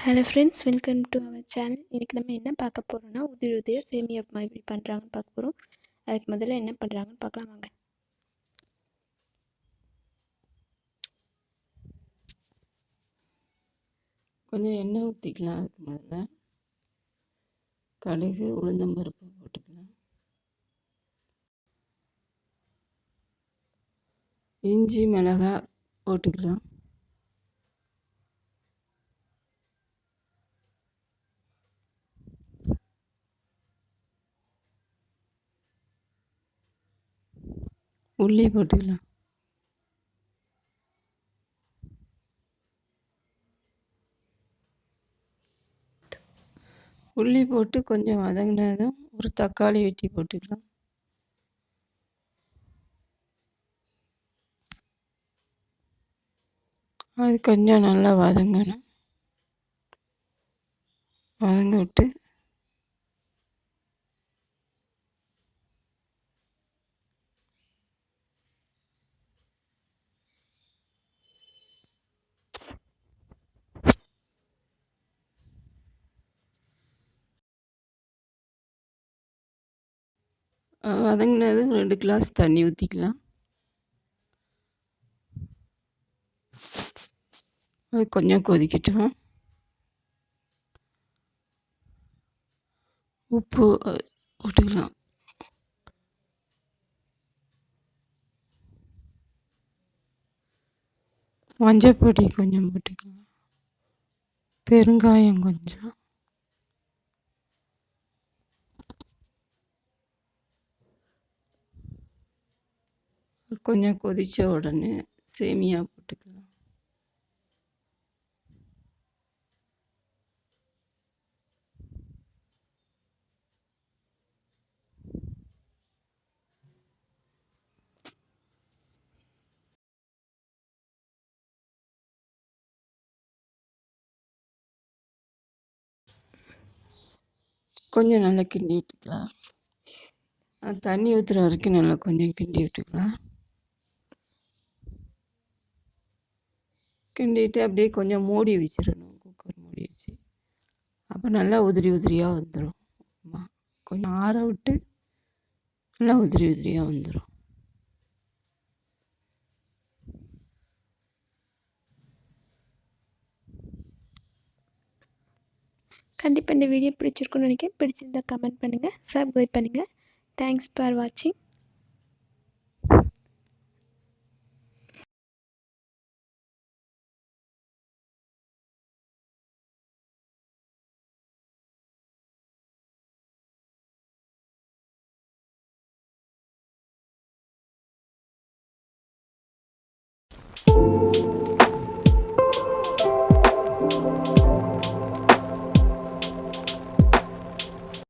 Hello friends, welcome to our channel. இன்றைக்கி நம்ம என்ன பார்க்க போகிறோம்னா, உதிரி உதிரியாக சேமியா உப்புமா எப்படி பண்ணுறாங்கன்னு பார்க்க போகிறோம். அதுக்கு முதல்ல என்ன பண்ணுறாங்கன்னு பார்க்கலாம் வாங்க. கொஞ்சம் எண்ணெய் ஊற்றிக்கலாம். அதுக்கு முதல்ல கடுகு உளுந்தம்பருப்பு போட்டுக்கலாம். இஞ்சி மிளகாய் போட்டுக்கலாம். உள்ளி போட்டுக்கலாம். உள்ளி போட்டு கொஞ்சம் வதங்கினதும் ஒரு தக்காளி வெட்டி போட்டுக்கலாம். அது கொஞ்சம் நல்லா வதங்கணும். வதங்க விட்டு வதங்கினது 2 கிளாஸ் தண்ணி ஊற்றிக்கலாம். அது கொஞ்சம் கொதிக்கட்டும். உப்பு போட்டுக்கலாம். மஞ்சப்பொடி கொஞ்சம் போட்டுக்கலாம். பெருங்காயம் கொஞ்சம். கொஞ்சம் கொதித்த உடனே சேமியா போட்டுக்கலாம். கொஞ்சம் நல்லா கிண்டி விட்டுக்கலாம். தண்ணி ஊற்றுற வரைக்கும் நல்லா கொஞ்சம் கிண்டி விட்டுக்கலாம். கிண்டிட்டு அப்படியே கொஞ்சம் மூடி வச்சிடணும். குக்கர் மூடி வச்சு அப்போ நல்லா உதிரி உதிரியாக வந்துடும். கொஞ்சம் ஆற விட்டு நல்லா உதிரி உதிரியாக வந்துடும். கண்டிப்பாக இந்த வீடியோ பிடிச்சிருக்குன்னு நினைக்கிறேன். பிடிச்சிருந்தால் கமெண்ட் பண்ணுங்கள், சப்ஸ்கிரைப் பண்ணுங்கள். தேங்க்ஸ் ஃபார் வாட்சிங்.